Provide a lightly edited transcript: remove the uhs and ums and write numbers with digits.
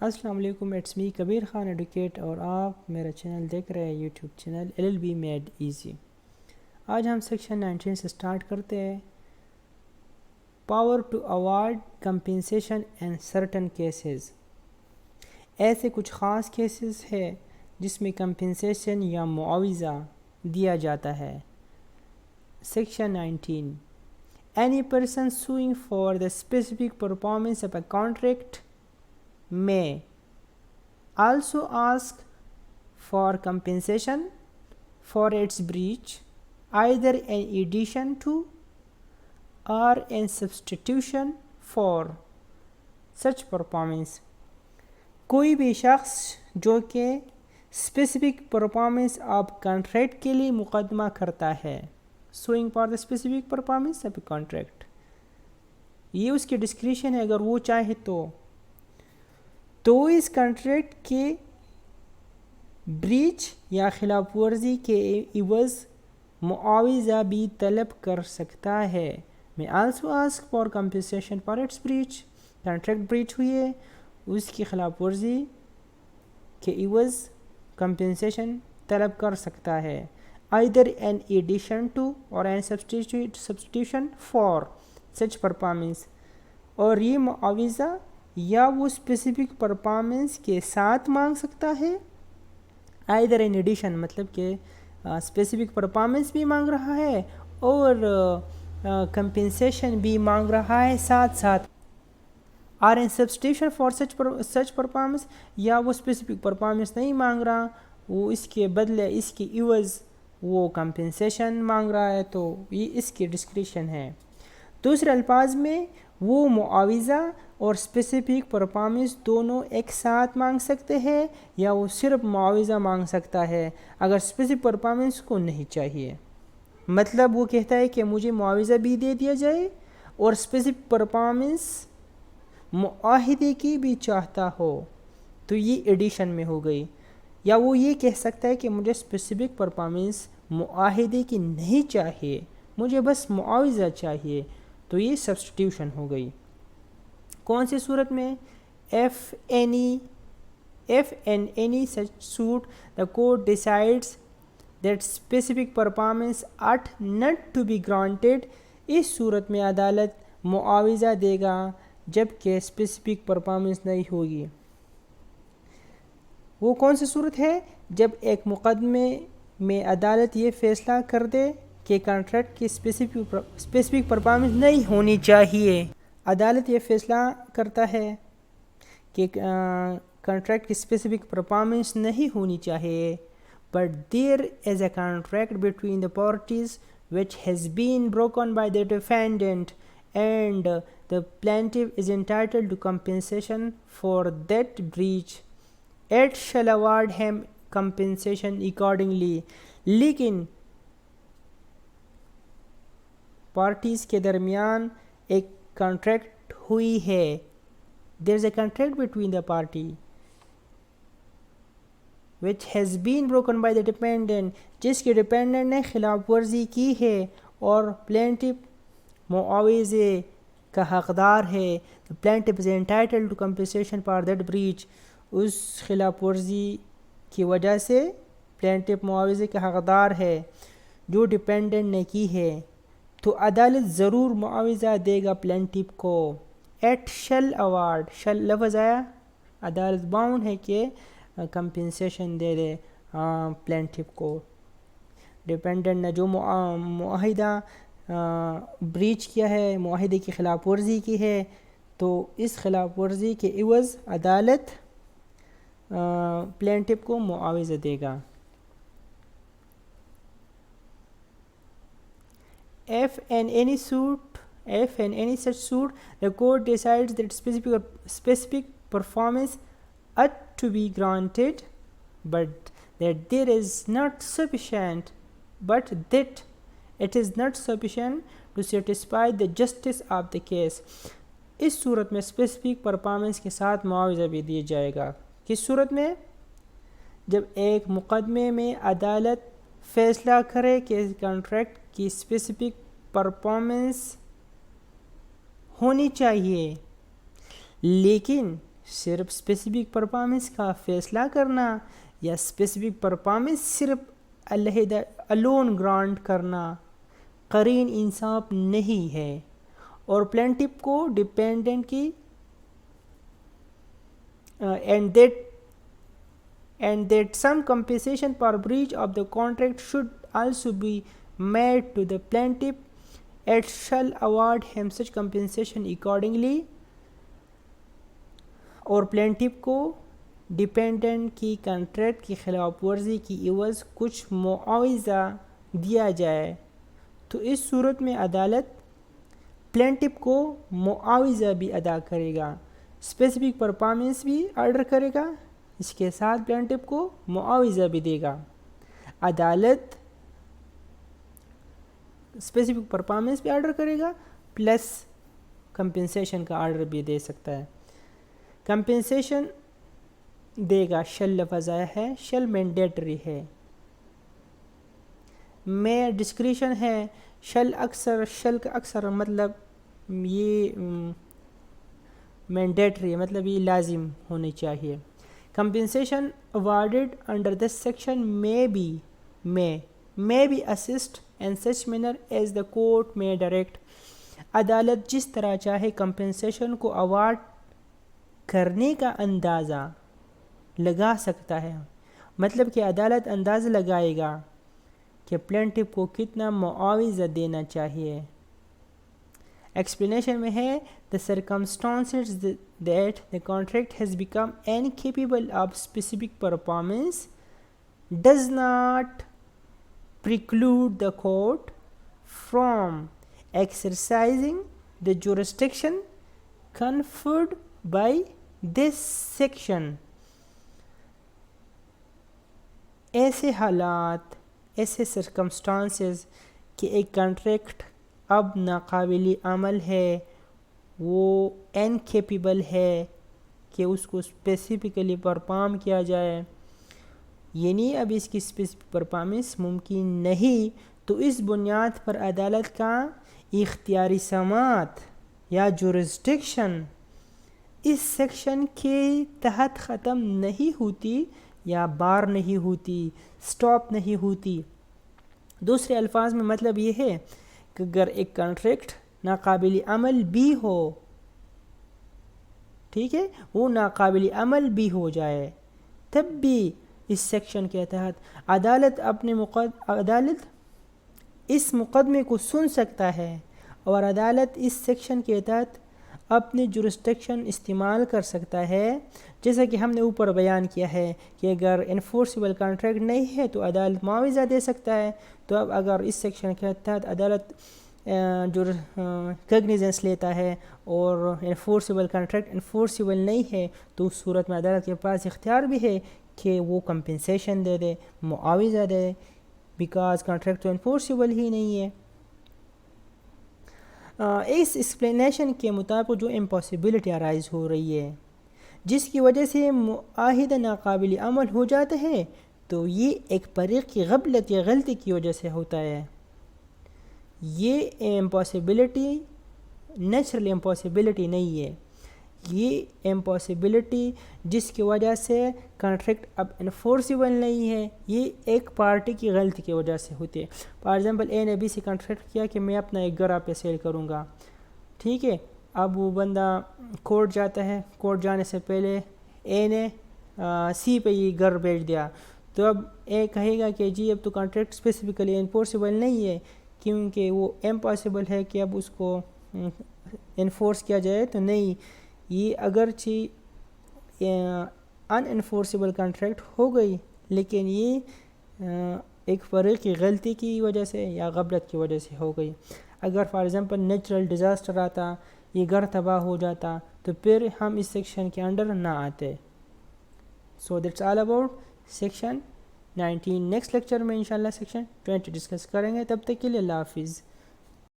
السلام علیکم، it's me Kabir Khan advocate, اور آپ میرا چینل دیکھ رہے ہیں YouTube channel LLB made easy. آج ہم سیکشن 19 سے سٹارٹ کرتے ہیں، power to award compensation in certain cases. ایسے کچھ خاص کیسز ہے جس میں کمپنسیشن یا معاوضہ دیا جاتا ہے۔ Section 19، any person suing for the specific performance of a contract may also ask for compensation for its breach, either in addition to or in substitution for such performance۔ کوئی بھی شخص جو کہ اسپیسیفک پرفارمنس آف کانٹریکٹ کے لیے مقدمہ کرتا ہے، swing for the specific performance of a contract, یہ اس کی ڈسکریشن ہے، اگر وہ چاہے تو اس کانٹریکٹ کے بریچ یا خلاف ورزی کے عوض معاوضہ بھی طلب کر سکتا ہے۔ میں also ask for compensation for its breach, contract breach ہوئی ہے، اس کی خلاف ورزی کے عوض کمپنسیشن طلب کر سکتا ہے، either in addition to or in substitution for such performance، اور یہ معاوضہ یا وہ اسپیسیفک پرفارمنس کے ساتھ مانگ سکتا ہے، either in addition مطلب کہ اسپیسیفک پرفارمنس بھی مانگ رہا ہے اور کمپنسیشن بھی مانگ رہا ہے ساتھ ساتھ، اور in substitution for such performance، یا وہ اسپیسیفک پرفارمنس نہیں مانگ رہا، وہ اس کے بدلے اس کی عوض وہ کمپنسیشن مانگ رہا ہے، تو یہ اس کی ڈسکریشن ہے۔ دوسرے الفاظ میں وہ معاوضہ اور اسپیسیفک پرفارمنس دونوں ایک ساتھ مانگ سکتے ہیں، یا وہ صرف معاوضہ مانگ سکتا ہے اگر اسپیسیفک پرفارمنس کو نہیں چاہیے۔ مطلب وہ کہتا ہے کہ مجھے معاوضہ بھی دے دیا جائے اور اسپیسیفک پرفارمنس معاہدے کی بھی چاہتا ہو، تو یہ ایڈیشن میں ہو گئی۔ یا وہ یہ کہہ سکتا ہے کہ مجھے اسپیسیفک پرفارمنس معاہدے کی نہیں چاہیے، مجھے بس معاوضہ چاہیے، تو یہ سبسٹیٹیوشن ہو گئی۔ کون سی صورت میں؟ if in any such suit the court decides that specific performance ought not to be granted، اس صورت میں عدالت معاوضہ دے گا جبکہ اسپیسیفک پرفارمنس نہیں ہوگی۔ وہ کون سی صورت ہے؟ جب ایک مقدمے میں عدالت یہ فیصلہ کر دے کہ کانٹریکٹ کی اسپیسیفک پرفارمنس نہیں ہونی چاہیے۔ عدالت یہ فیصلہ کرتا ہے کہ کانٹریکٹ کی اسپیسیفک پرفارمنس نہیں ہونی چاہیے، but there is a contract between the parties which has been broken by the defendant and the plaintiff is entitled to compensation for that breach، it shall award him compensation accordingly۔ لیکن parties کے درمیان ایک contract ہوئی ہے، there is a contract between the party which has been broken by the defendant، جس کے dependent نے خلاف ورزی کی ہے اور پلینٹف معاوضے کا حقدار ہے، the plaintiff is entitled to compensation for that breach، اس خلاف ورزی کی وجہ سے پلینٹف معاوضے کا حقدار ہے جو ڈیپینڈنٹ نے کی ہے، تو عدالت ضرور معاوضہ دے گا پلینٹف کو۔ ایٹ شل اوارڈ، شل لفظ آیا، عدالت باؤنڈ ہے کہ کمپنسیشن دے دے پلینٹف کو۔ ڈیپینڈنٹ نے جو معاہدہ بریچ کیا ہے، معاہدے کی خلاف ورزی کی ہے، تو اس خلاف ورزی کے عوض عدالت پلینٹف کو معاوضہ دے گا۔ If in any such suit the court decides that specific performance ought to be granted, but that it is not sufficient to satisfy the justice of the case، اس صورت میں اسپیسیفک پرفارمنس کے ساتھ معاوضہ بھی دیا جائے گا۔ کس صورت میں؟ جب ایک مقدمے میں عدالت فیصلہ کرے کہ کانٹریکٹ کی اسپیسیفک پرفارمنس ہونی چاہیے، لیکن صرف اسپیسیفک پرفارمنس کا فیصلہ کرنا یا اسپیسیفک پرفارمنس صرف علیحدہ الون گرانٹ کرنا قرین انصاف نہیں ہے، اور پلینٹف کو ڈیپینڈنٹ کی and that some compensation for breach of the contract should also be made to the plaintiff, it shall award him such compensation accordingly. اور پلینٹف کو ڈیپینڈنٹ کی کانٹریکٹ کی خلاف ورزی کی عوض کچھ معاوضہ دیا جائے تو اس صورت میں عدالت پلینٹف کو معاوضہ بھی ادا کرے گا، اسپیسیفک پرفارمنس بھی آرڈر کرے گا، اس کے ساتھ پلینٹف کو معاوضہ بھی دے گا۔ عدالت اسپیسیفک پرفارمنس بھی آرڈر کرے گا پلس کمپنسیشن کا آرڈر بھی دے سکتا ہے۔ کمپنسیشن دے گا، شل لفظ آیا ہے، شل مینڈیٹری ہے، میں ڈسکریشن ہے، شل کا اکثر مطلب یہ مینڈیٹری مطلب یہ لازم ہونی چاہیے۔ Compensation awarded under this section may be assessed in such manner as the court may direct. عدالت جس طرح چاہے کمپنسیشن کو اوارڈ کرنے کا اندازہ لگا سکتا ہے، مطلب کہ عدالت اندازہ لگائے گا کہ پلینٹف کو کتنا معاوضہ دینا چاہیے۔ ایکسپلینیشن میں ہے the circumstances that the contract has become incapable of specific performance does not preclude the court from exercising the jurisdiction conferred by this section. ایسے حالات، ایسے circumstances کہ ایک کانٹریکٹ اب ناقابل عمل ہے، وہ انکیپیبل ہے کہ اس کو اسپیسیفکلی پرفارم کیا جائے، یعنی اب اس کی اسپیسیفک پرفارمنس ممکن نہیں، تو اس بنیاد پر عدالت کا اختیاری سماعت یا جورسڈکشن اس سیکشن کے تحت ختم نہیں ہوتی یا بار نہیں ہوتی، سٹاپ نہیں ہوتی۔ دوسرے الفاظ میں مطلب یہ ہے کہ اگر ایک کانٹریکٹ ناقابل عمل بھی ہو، ٹھیک ہے، وہ ناقابل عمل بھی ہو جائے، تب بھی اس سیکشن کے تحت عدالت اس مقدمے کو سن سکتا ہے، اور عدالت اس سیکشن کے تحت اپنے جورسڈکشن استعمال کر سکتا ہے، جیسا کہ ہم نے اوپر بیان کیا ہے کہ اگر انفورسیبل کانٹریکٹ نہیں ہے تو عدالت معاوضہ دے سکتا ہے۔ تو اب اگر اس سیکشن کے تحت عدالت جو کگنیزنس لیتا ہے اور انفورسیبل کانٹریکٹ انفورسیبل نہیں ہے تو اس صورت میں عدالت کے پاس اختیار بھی ہے کہ وہ کمپنسیشن دے دے، معاوضہ دے، بیکاز کانٹریکٹ تو انفورسیبل ہی نہیں ہے۔ اس ایکسپلینیشن کے مطابق جو امپاسبلٹی ارائز ہو رہی ہے جس کی وجہ سے معاہدہ ناقابل عمل ہو جاتا ہے، تو یہ ایک فریق کی غفلت یا غلطی کی وجہ سے ہوتا ہے۔ یہ امپاسبلٹی نیچرل امپاسبلٹی نہیں ہے، یہ امپاسبلٹی جس کی وجہ سے کانٹریکٹ اب انفورسیبل نہیں ہے، یہ ایک پارٹی کی غلطی کی وجہ سے ہوتی ہے۔ فار ایگزامپل اے نے بی سے کانٹریکٹ کیا کہ میں اپنا ایک گھر آپ پہ سیل کروں گا، ٹھیک ہے، اب وہ بندہ کورٹ جاتا ہے، کورٹ جانے سے پہلے اے نے سی پہ یہ گھر بیچ دیا، تو اب اے کہے گا کہ جی اب تو کانٹریکٹ اسپیسیفکلی انفورسیبل نہیں ہے، کیونکہ وہ امپاسبل ہے کہ اب اس کو انفورس کیا جائے، تو نہیں، یہ اگرچہ ان انفورسیبل کانٹریکٹ ہو گئی لیکن یہ ایک فریق کی غلطی کی وجہ سے یا غفلت کی وجہ سے ہو گئی۔ اگر فار ایگزامپل نیچرل ڈیزاسٹر آتا، یہ گھر تباہ ہو جاتا، تو پھر ہم اس سیکشن کے انڈر نہ آتے۔ So that's all about section 19۔ Next lecture میں انشاءاللہ سیکشن 20 ڈسکس کریں گے، تب تک کے لیے اللہ حافظ۔